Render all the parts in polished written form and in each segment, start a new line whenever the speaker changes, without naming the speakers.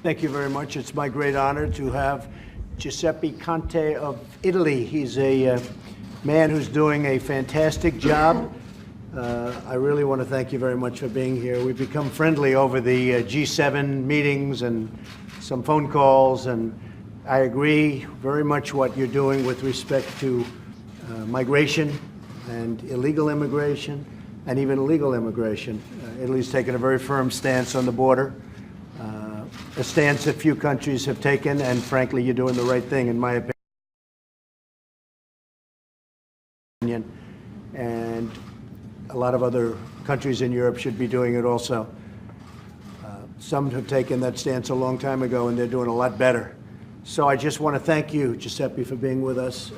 Thank you very much. It's my great honor to have Giuseppe Conte of Italy. He's a man who's doing a fantastic job. I really want to thank you very much for being here. We've become friendly over the G7 meetings and some phone calls, and I agree very much what you're doing with respect to migration and illegal immigration and even illegal immigration. Italy's taken a very firm stance on the border, a stance that few countries have taken, and frankly, you're doing the right thing, in my opinion. And a lot of other countries in Europe should be doing it also. Some have taken that stance a long time ago, and they're doing a lot better. So I just want to thank you, Giuseppe, for being with us.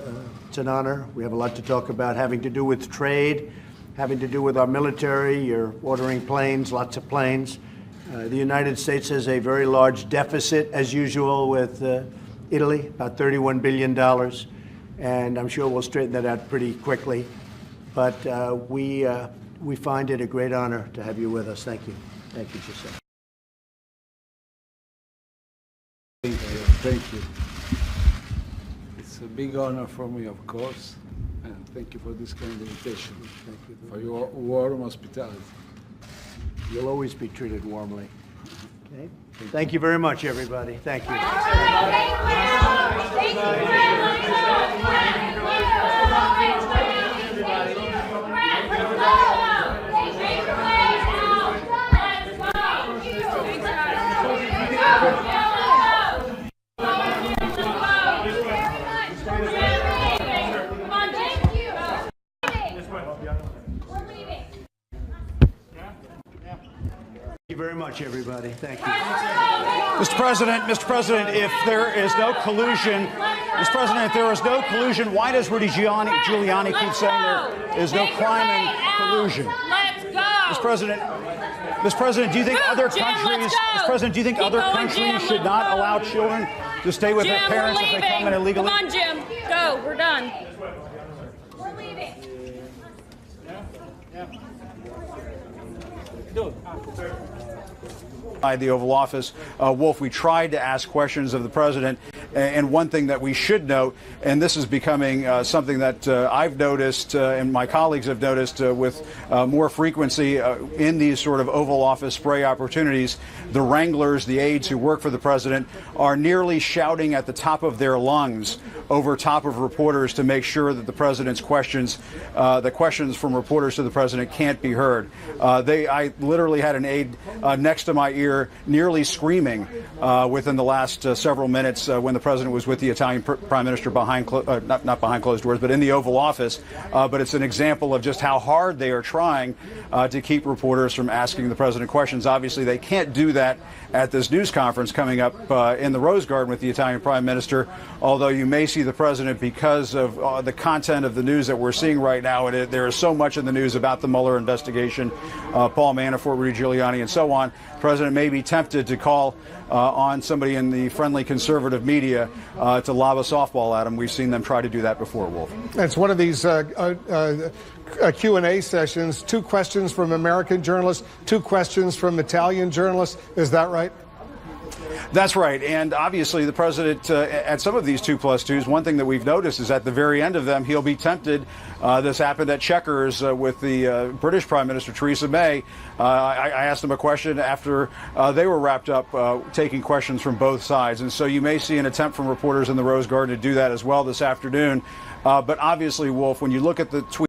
It's an honor. We have a lot to talk about, having to do with trade, having to do with our military. You're ordering planes, lots of planes. The United States has a very large deficit, as usual, with Italy, about $31 billion. And I'm sure we'll straighten that out pretty quickly. But we find it a great honor to have you with us. Thank you. Thank you, Giuseppe.
Thank you. It's a big honor for me, of course, and thank you for this kind of invitation.
Thank you
for your warm hospitality.
You'll always be treated warmly. Okay. Thank you very much, everybody. Thank you. Thank you very much, everybody. Thank you.
Mr. President, if there is no collusion, why does Rudy Giuliani keep saying there is no crime and collusion?
Let's go.
Mr. President, do you think other countries should not allow children to stay with their parents if they come in illegally?
Come on, Jim. Go. We're done. We're leaving.
The Oval Office. Wolf, we tried to ask questions of the president, and one thing that we should note, and this is becoming something that I've noticed and my colleagues have noticed with more frequency in these sort of Oval Office spray opportunities, the wranglers, the aides who work for the president, are nearly shouting at the top of their lungs over top of reporters to make sure that the president's questions, the questions from reporters to the president, can't be heard. I literally had an aide next to my ear nearly screaming within the last several minutes when the president was with the Italian prime minister behind, not behind closed doors, but in the Oval Office. But it's an example of just how hard they are trying to keep reporters from asking the president questions. Obviously, they can't do that at this news conference coming up in the Rose Garden with the Italian prime minister, although you may see the president, because of the content of the news that we're seeing right now, and there is so much in the news about the Mueller investigation, Paul Manafort, Rudy Giuliani, and so on. The president may be tempted to call on somebody in the friendly conservative media to lob a softball at him. We've seen them try to do that before, Wolf.
It's one of these Q&A sessions, 2 questions from American journalists, 2 questions from Italian journalists. Is that right?
That's right. And obviously the president, at some of these 2+2s, one thing that we've noticed is at the very end of them, he'll be tempted. This happened at Chequers with the British Prime Minister, Theresa May. I asked him a question after they were wrapped up taking questions from both sides. And so you may see an attempt from reporters in the Rose Garden to do that as well this afternoon. But obviously, Wolf, when you look at the tweet